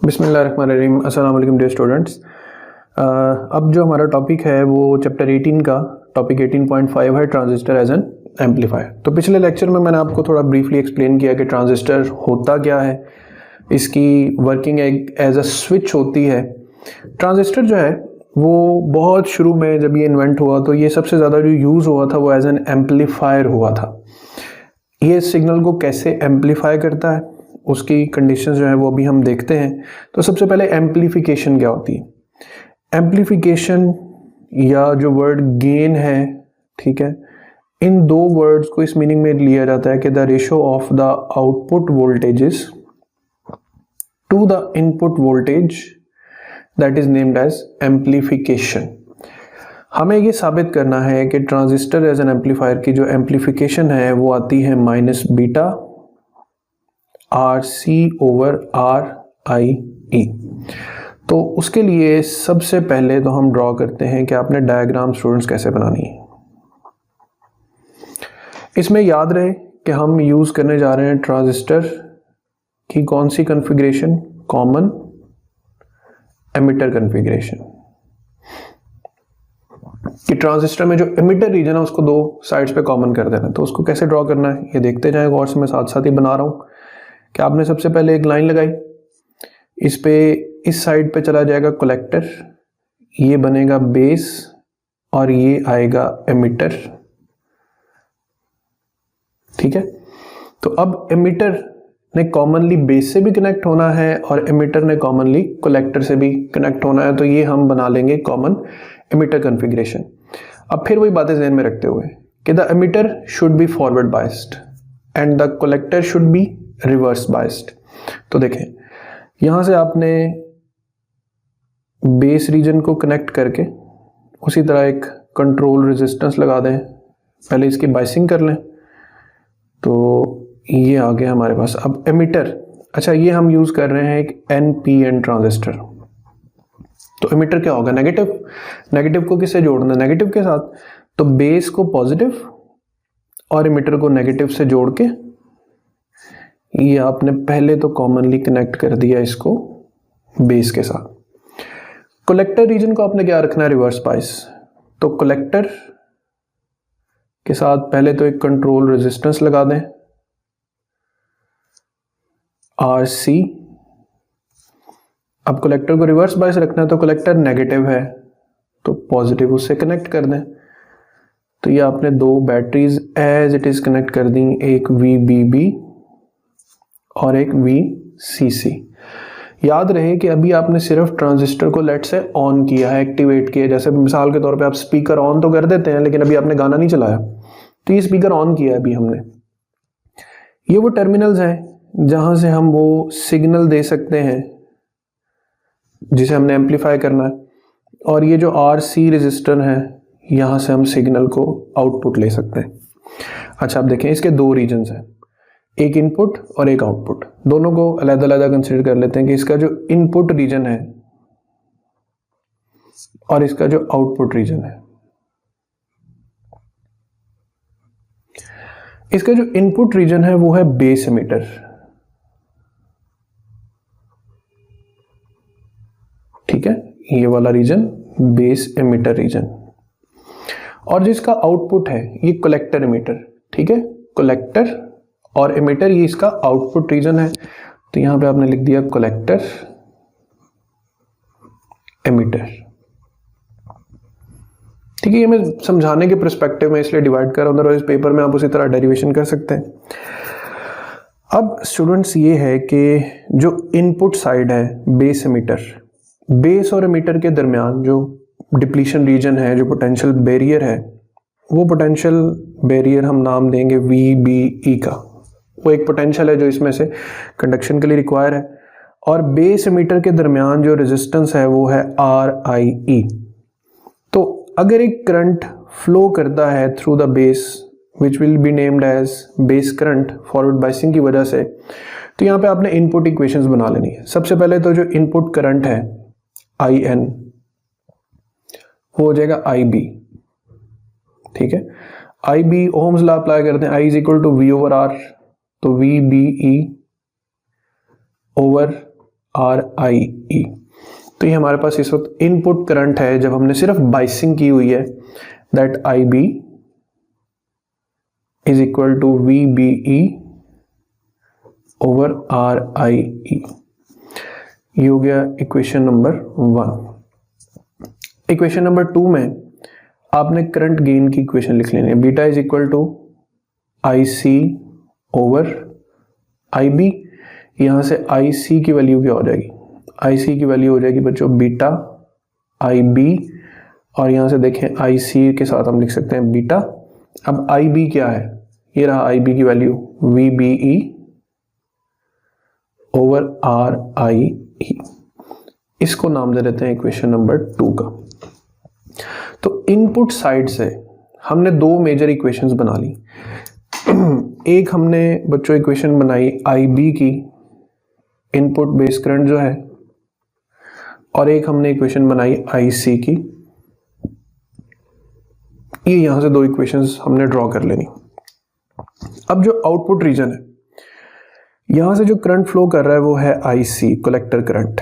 बिस्मिल्लाहिर्रहमानिर्रहीम। अस्सलाम वालेकुम डियर स्टूडेंट्स। अब जो हमारा टॉपिक है वो चैप्टर 18 का टॉपिक 18.5 है, ट्रांजिस्टर एज एन एम्पलीफायर। तो पिछले लेक्चर में मैंने आपको थोड़ा ब्रीफली एक्सप्लेन किया कि ट्रांजिस्टर होता क्या है, इसकी वर्किंग एज अ स्विच होती है। ट्रांजिस्टर जो है वो बहुत शुरू में जब ये इन्वेंट हुआ तो ये सबसे ज़्यादा जो यूज़ हुआ था वो एज एन एम्पलीफायर हुआ था। ये सिग्नल को कैसे एम्पलीफाई करता है, उसकी कंडीशंस जो है वो अभी हम देखते हैं। तो सबसे पहले एम्पलीफिकेशन क्या होती है। एम्पलीफिकेशन या जो वर्ड गेन है, ठीक है, इन दो वर्ड्स को इस मीनिंग में लिया जाता है कि the ratio of the output voltages to the input voltage, that is named as amplification. हमें ये साबित करना है कि ट्रांजिस्टर एज एन एम्पलीफायर की जो एम्पलीफिकेशन है वो आती है minus beta R C over R I E. तो उसके लिए सबसे पहले तो हम ड्रॉ करते हैं कि आपने डायग्राम स्टूडेंट्स कैसे बनानी है। इसमें याद रहे कि हम यूज करने जा रहे हैं ट्रांजिस्टर की कौन सी कॉन्फ़िगरेशन, कॉमन एमिटर कॉन्फ़िगरेशन। कि ट्रांजिस्टर में जो एमिटर रीजन है उसको दो साइड्स पे कॉमन कर देना। तो उसको कैसे ड्रॉ करना है ये देखते जाएं गौर से। मैं साथ साथ ही बना रहा हूं कि आपने सबसे पहले एक लाइन लगाई, इस पे इस साइड पे चला जाएगा कलेक्टर, ये बनेगा बेस और ये आएगा एमिटर, ठीक है। तो अब एमिटर ने कॉमनली बेस से भी कनेक्ट होना है और एमिटर ने कॉमनली कलेक्टर से भी कनेक्ट होना है। तो ये हम बना लेंगे कॉमन एमिटर कॉन्फ़िगरेशन। अब फिर वही बातें ध्यान में रखते हुए कि the emitter should be forward biased and the collector should be reverse biased. तो देखें, यहां से आपने बेस रीजन को कनेक्ट करके उसी तरह एक कंट्रोल रेजिस्टेंस लगा दें, पहले इसकी बायसिंग कर लें। तो ये आ गया हमारे पास। अब एमिटर, अच्छा ये हम यूज कर रहे हैं एक NPN ट्रांजिस्टर। तो एमिटर क्या होगा, नेगेटिव। नेगेटिव को किससे जोड़ना, नेगेटिव के साथ। तो बेस को पॉजिटिव और एमिटर को नेगेटिव से जोड़ के ये आपने पहले तो कॉमनली कनेक्ट कर दिया इसको बेस के साथ। कलेक्टर रीजन को आपने क्या रखना है, रिवर्स बायस। तो कलेक्टर के साथ पहले तो एक कंट्रोल रेजिस्टेंस लगा दें RC। अब कलेक्टर को रिवर्स बायस रखना है तो कलेक्टर नेगेटिव है तो पॉजिटिव उससे कनेक्ट कर दें। तो ये आपने दो batteries as it is connect कर दी, एक VBB और एक VCC। याद रहे कि अभी आपने सिर्फ ट्रांजिस्टर को लेट से ऑन किया है, एक्टिवेट किया। जैसे मिसाल के तौर पे आप स्पीकर ऑन तो कर देते हैं लेकिन अभी आपने गाना नहीं चलाया, तो ये स्पीकर ऑन किया है अभी हमने। ये वो टर्मिनल्स हैं जहां से हम वो सिग्नल दे सकते हैं जिसे हमने एम्पलीफाई करना है, और ये जो RC रेजिस्टर है यहां से हम सिग्नल को आउटपुट ले सकते हैं। अच्छा, आप देखें इसके दो रीजन्स हैं, एक इनपुट और एक आउटपुट। दोनों को अलग-अलग कंसीडर कर लेते हैं कि इसका जो इनपुट रीजन है और इसका जो आउटपुट रीजन है। इसका जो इनपुट रीजन है वो है बेस एमिटर, ठीक है, ये वाला रीजन बेस एमिटर रीजन। और जिसका आउटपुट है ये कलेक्टर एमिटर, ठीक है। कलेक्टर और एमिटर ये इसका आउटपुट रीजन है। तो यहां पे आपने लिख दिया कलेक्टर एमिटर, ठीक है। ये मैं समझाने के पर्सपेक्टिव में इसलिए डिवाइड कर रहा हूं, अदरवाइज पेपर में आप उसी तरह डेरिवेशन कर सकते हैं। अब स्टूडेंट्स ये है कि जो इनपुट साइड है बेस एमिटर, बेस और एमिटर के दरमियान जो डिप्लीशन रीजन है, जो पोटेंशियल बैरियर है, वो पोटेंशियल बैरियर हम नाम देंगे VBE का। वो एक पोटेंशियल है जो इसमें से कंडक्शन के लिए रिक्वायर है। और बेस एमिटर के दरमियान जो रेजिस्टेंस है वो है RIE। तो अगर एक करंट फ्लो करता है through the base which will be named as base current forward biasing की वजह से, तो यहाँ पे आपने इनपुट इक्वेशंस बना लेनी है। सबसे पहले तो जो इनपुट करंट है IN वो हो जाएगा IB, ठीक है। IB ओम्स लॉ अप्लाई करते हैं, I is equal to V over R। तो VBE ओवर RIE। तो ये हमारे पास इस वक्त इनपुट करंट है जब हमने सिर्फ बाइसिंग की हुई है, that IB is equal to VBE over RIE। ये हो गया इक्वेशन नंबर 1। इक्वेशन नंबर 2 में आपने करंट गेन की इक्वेशन लिख लेनी है, beta is equal to IC over IB। यहां से IC की वैल्यू क्या हो जाएगी, IC की वैल्यू हो जाएगी बच्चों बीटा IB, और यहां से देखें IC के साथ हम लिख सकते हैं बीटा। अब IB क्या है, ये रहा IB की वैल्यू VBE ओवर RIE। इसको नाम दे देते हैं इक्वेशन नंबर 2 का। तो इनपुट साइड से हमने दो मेजर इक्वेशंस बना ली। एक हमने बच्चों इक्वेशन बनाई IB की, इनपुट बेस करंट जो है, और एक हमने इक्वेशन बनाई IC की। ये यहां से दो इक्वेशंस हमने ड्रॉ कर लेनी। अब जो आउटपुट रीजन है, यहां से जो करंट फ्लो कर रहा है वो है IC, कलेक्टर करंट।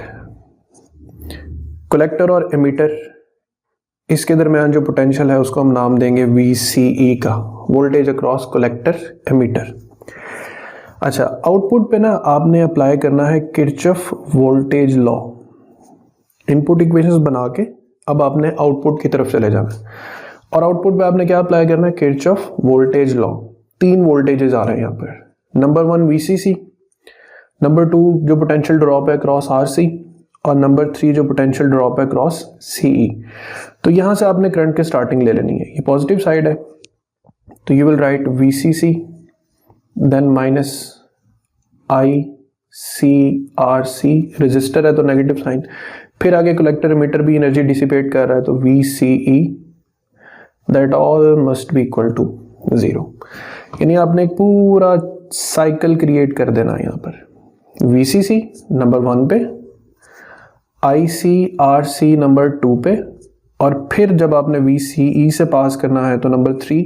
कलेक्टर और एमीटर, इसके दरमियान जो पोटेंशियल है उसको हम नाम देंगे VCE का, वोल्टेज अक्रॉस कलेक्टर एमीटर। अच्छा, आउटपुट पे ना आपने अप्लाई करना है Kirchhoff voltage law. Input equations बना के अब आपने आउटपुट की तरफ चले जाना है, और आउटपुट पे आपने क्या अप्लाई करना है, किरचॉफ वोल्टेज लॉ। 3 वोल्टेजेस आ रहे हैं यहाँ पर। नंबर 1 VCC, नंबर 2 जो पोटेंशियल ड्रॉप है क्रॉस RC, और नंबर 3 जो पोटेंशियल ड्रॉप है क्रॉस CE। तो यहां से आपने करंट की स्टार्टिंग ले लेनी है, ये पॉजिटिव साइड है, तो you will write VCC then minus ICRC, resistor है तो नेगेटिव साइन, फिर आगे कलेक्टर एमीटर भी एनर्जी डिसिपेट कर रहा है, तो VCE that all must be equal to 0। यानी आपने एक पूरा साइकिल क्रिएट कर देना है यहाँ पर। VCC नंबर 1 पे, ICRC नंबर 2 पे, और फिर जब आपने VCE से पास करना है तो नंबर 3,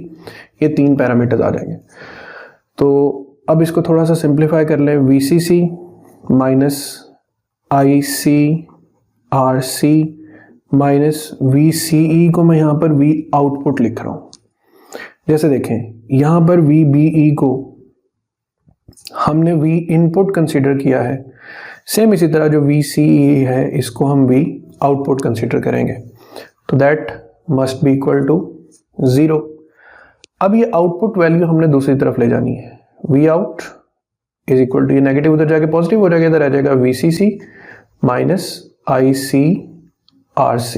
ये 3 पैरामीटर्स आ जाएंगे। तो अब इसको थोड़ा सा सिंप्लीफाई कर लें, VCC minus ICRC minus VCE को मैं यहाँ पर V आउटपुट लिख रहा हूँ। जैसे देखें यहाँ पर VBE को हमने V इनपुट कंसीडर किया है, सेम इसी तरह जो VCE है इसको हम V आउटपुट कंसीडर करेंगे, तो that must be equal to 0। अब ये आउटपुट वैल्यू हमने दूसरी तरफ ले जानी है, V out is equal to, ये नेगेटिव उधर जाके पॉजिटिव हो जाएगा, इधर आ जाएगा VCC माइनस ICRC,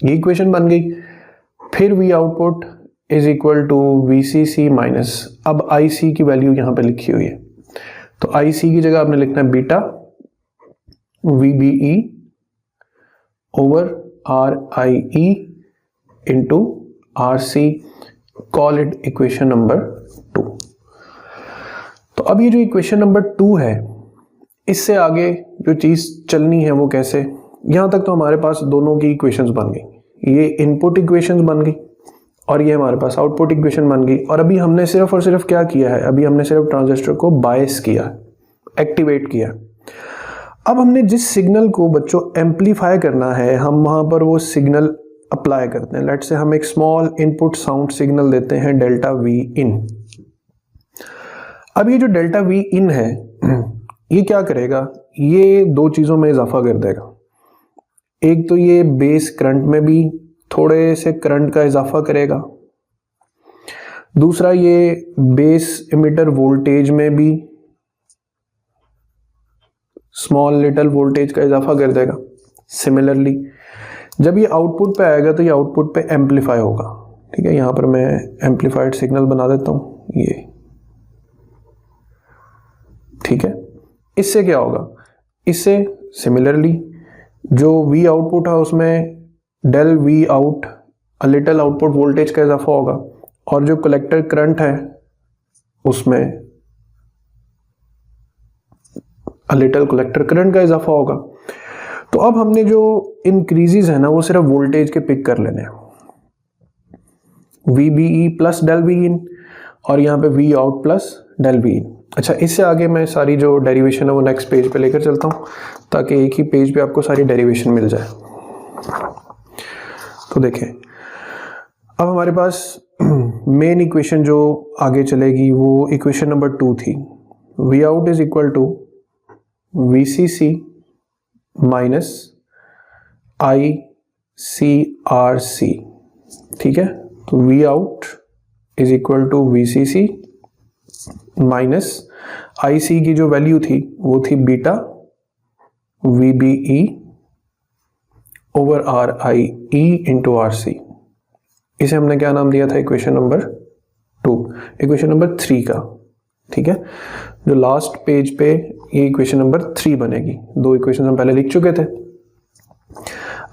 ये इक्वेशन बन गई। फिर V output is equal to VCC minus, अब IC की वैल्यू यहां पे लिखी हुई है, तो IC की जगह आपने लिखना है beta VBE over RIE into RC, call it equation number 2। तो अब ये जो इक्वेशन नंबर 2 है, इससे आगे जो चीज चलनी है वो कैसे, यहां तक तो हमारे पास दोनों की इक्वेशंस बन गई, ये इनपुट इक्वेशंस बन गई और ये हमारे पास आउटपुट इक्वेशन बन गई। और अभी हमने सिर्फ और सिर्फ क्या किया है, अभी हमने सिर्फ ट्रांजिस्टर को बायस किया, एक्टिवेट किया। अब हमने जिस सिग्नल को बच्चों एम्पलीफाई करना है, हम वहां पर वो सिग्नल अप्लाई करते हैं। लेट्स से हम एक स्मॉल इनपुट साउंड सिग्नल देते हैं डेल्टा V इन। अब ये जो डेल्टा V इन है, ये क्या करेगा, ये दो चीजों में इजाफा कर देगा। एक तो ये बेस करंट में भी थोड़े से करंट का इजाफा करेगा, दूसरा ये बेस इमिटर वोल्टेज में भी स्मॉल लिटिल वोल्टेज का इजाफा कर देगा। सिमिलरली जब ये आउटपुट पे आएगा तो ये आउटपुट पे एम्पलीफाई होगा। ठीक है, यहां पर मैं एम्पलीफाइड सिग्नल बना देता हूं, ये ठीक है। इससे क्या होगा, इससे सिमिलरली जो V आउटपुट है उसमें del V out little output voltage का इजाफा होगा, और जो कलेक्टर करंट है उसमें लिटिल कलेक्टर करंट का इजाफा होगा। तो अब हमने जो इंक्रीजेस है ना, वो सिर्फ वोल्टेज के पिक कर लेने हैं, VBE plus del V in, और यहाँ पे V out plus del V in. अच्छा, इससे आगे मैं सारी जो डेरिवेशन है वो नेक्स्ट पेज पे लेकर चलता हूँ ताकि एक ही पेज पे आपको सारी डेरिवेशन मिल जाए। तो देखें, अब हमारे पास मेन इक्वेशन जो आगे चलेगी वो इक्वेशन नंबर 2 थी। V out is equal to V C C minus I C R C. ठीक है, तो V out is equal to V C C minus I C की जो वैल्यू थी वो थी beta V B E over R I E into R C. इसे हमने क्या नाम दिया था? इक्वेशन नंबर 2, इक्वेशन नंबर 3 का। ठीक है, जो लास्ट पेज पे ये इक्वेशन नंबर 3 बनेगी। 2 इक्वेशन हम पहले लिख चुके थे।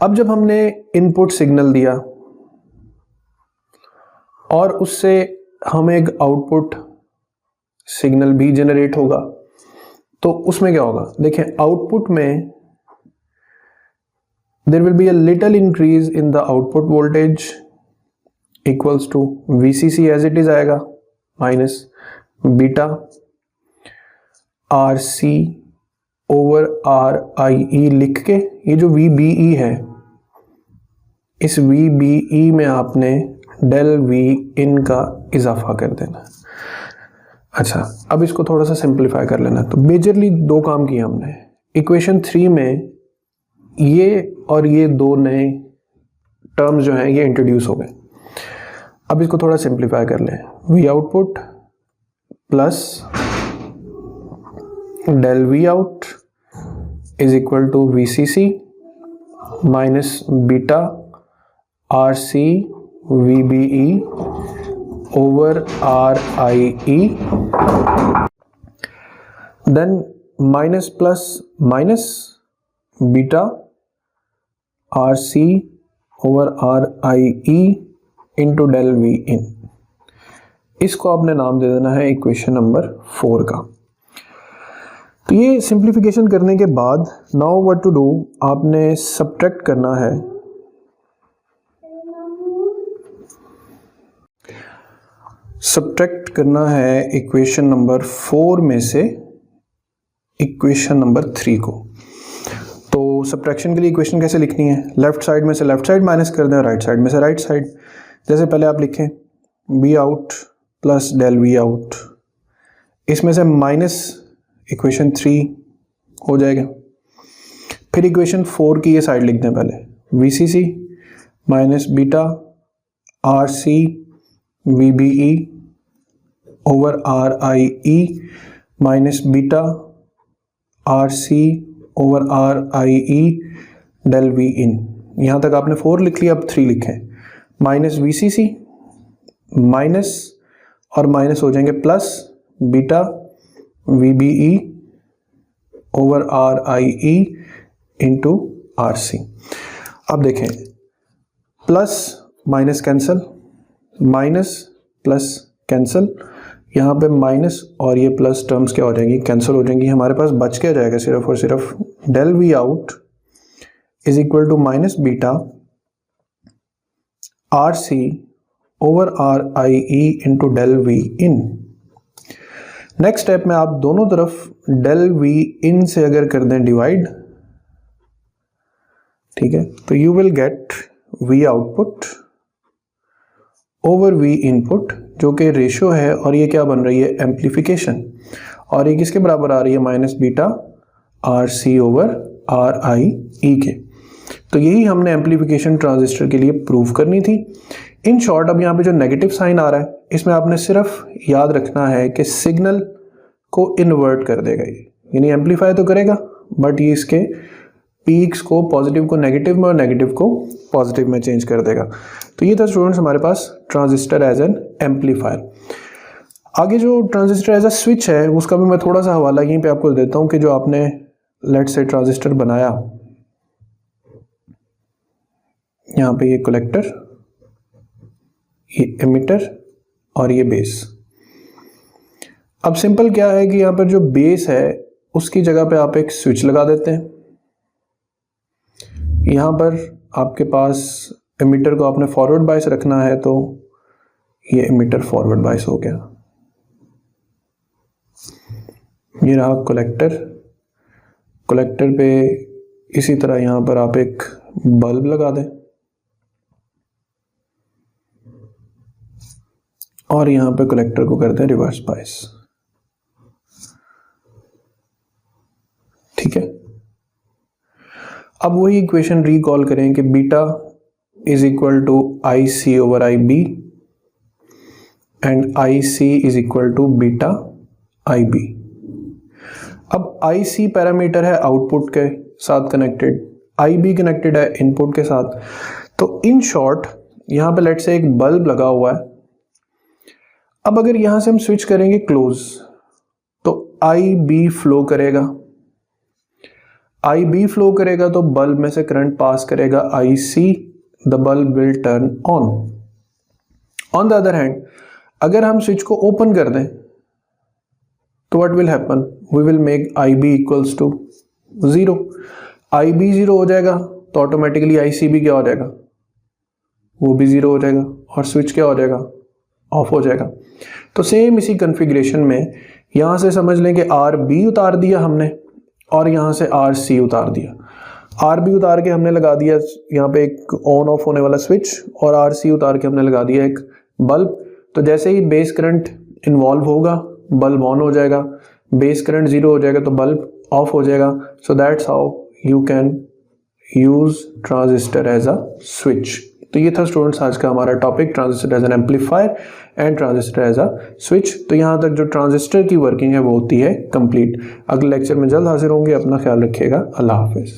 अब जब हमने इनपुट सिग्नल दिया और उससे हमें एक आउटपुट सिग्नल भी जनरेट होगा, तो उसमें क्या होगा? देखें, आउटपुट में there will be a little increase in the output voltage equals to VCC as it is आएगा minus beta RC over RIE लिख के, ये जो VBE है, इस VBE में आपने डेल V इन का इजाफा कर देना। अच्छा, अब इसको थोड़ा सा सिंप्लीफाई कर लेना। तो मेजरली 2 काम किए हमने। इक्वेशन 3 में ये और ये 2 नए टर्म्स जो हैं ये इंट्रोड्यूस हो गए। अब इसको थोड़ा सिंप्लीफाई कर लें। V output plus del V out is equal to VCC minus beta RC VBE over RIE, then minus plus minus beta RC over RIE into del V in. इसको आपने नाम दे देना है इक्वेशन नंबर 4 का। तो ये सिंप्लीफिकेशन करने के बाद नाउ व्हाट टू डू, आपने सब्ट्रैक्ट करना है इक्वेशन नंबर 4 में से इक्वेशन नंबर 3 को। तो सब्ट्रैक्शन के लिए इक्वेशन कैसे लिखनी है? लेफ्ट साइड में से लेफ्ट साइड माइनस कर दें, राइट साइड में से राइट साइड। जैसे पहले आप लिखें V out plus del V out, इसमें से माइनस इक्वेशन 3 हो जाएगा। फिर इक्वेशन 4 की ये साइड लिख दें पहले, VCC minus beta RC VBE over RIE minus beta RC over RIE del V in. यहाँ तक आपने 4 लिख लिया, अब 3 लिखें। माइनस VCC माइनस और माइनस हो जाएंगे plus beta VBE over RIE into RC। अब देखें, plus minus cancel, minus plus cancel, यहाँ पे माइनस और ये प्लस टर्म्स क्या हो जाएंगी? कैंसिल हो जाएंगी। हमारे पास बच क्या जाएगा? सिर्फ और सिर्फ del V out is equal to minus beta RC over RIE into del V in. Next step में आप दोनों तरफ डेल वी इन से अगर कर दें डिवाइड, ठीक है, तो you will get we output over we input, जो कि रेशियो है, और ये क्या बन रही है? एम्प्लीफिकेशन। और ये किसके बराबर आ रही है? Minus beta RC over RIE के। तो यही हमने एम्प्लीफिकेशन ट्रांजिस्टर के लिए प्रूव करनी थी। इन शॉर्ट, अब यहाँ पे जो नेगेटिव साइन आ रहा है, इसमें आपने सिर्फ याद रखना है कि सिग्नल को इन्वर्ट कर देगा ये, यानी एम्पलीफाई तो करेगा बट ये इसके पीक्स को, पॉजिटिव को नेगेटिव में और नेगेटिव को पॉजिटिव में चेंज कर देगा। तो ये था स्टूडेंट्स हमारे पास ट्रांजिस्टर एज एन एम्पलीफायर। आगे जो ट्रांजिस्टर एज अ स्विच है उसका भी मैं थोड़ा सा हवाला यहीं पे आपको देता हूँ कि जो आपने लेट से ट्रांजिस्टर बनाया, यहाँ पे ये कलेक्टर, ये एमिटर और ये बेस। अब सिंपल क्या है कि यहाँ पर जो बेस है उसकी जगह पे आप एक स्विच लगा देते हैं। यहाँ पर आपके पास एमिटर को आपने फॉरवर्ड बायस रखना है, तो ये एमिटर फॉरवर्ड बायस हो गया। ये रहा कलेक्टर। कलेक्टर पे इसी तरह यहाँ पर आप एक बल्ब लगा दें और यहाँ पे कलेक्टर को करते हैं रिवर्स बायस। ठीक है, अब वही इक्वेशन रिकॉल करें कि beta is equal to I C over I B and I C is equal to beta I B. अब आई सी पैरामीटर है आउटपुट के साथ कनेक्टेड, आई बी कनेक्टेड है इनपुट के साथ। तो इन शॉर्ट यहां पे लेट से एक बल्ब लगा हुआ है। अब अगर यहां से हम स्विच करेंगे क्लोज तो आई बी फ्लो करेगा, आई बी फ्लो करेगा तो बल्ब में से करंट पास करेगा I C, the bulb will turn on. On the other hand अगर हम स्विच को ओपन कर दें तो what will happen, we will make I B equals to 0। I B 0 हो जाएगा तो ऑटोमेटिकली आई सी भी क्या हो जाएगा, वो भी 0 हो जाएगा और स्विच क्या हो जाएगा, ऑफ हो जाएगा। तो सेम इसी कॉन्फ़िगरेशन में यहां से समझ लें कि आर बी उतार दिया हमने और यहां से आर सी उतार दिया। आर बी उतार के हमने लगा दिया यहाँ पे एक ऑन ऑफ होने वाला स्विच और आर सी उतार के हमने लगा दिया एक बल्ब। तो जैसे ही बेस करंट इन्वॉल्व होगा बल्ब ऑन हो जाएगा, बेस करंट 0 हो जाएगा तो बल्ब ऑफ हो जाएगा। So that's how you can use transistor as a switch. तो ये था स्टूडेंट्स आज का हमारा topic, transistor as an amplifier and transistor as a switch. तो यहाँ तक जो ट्रांजिस्टर की वर्किंग है वो होती है कंप्लीट। अगले लेक्चर में जल्द हाजिर होंगे, अपना ख्याल रखिएगा, अल्लाह हाफिज।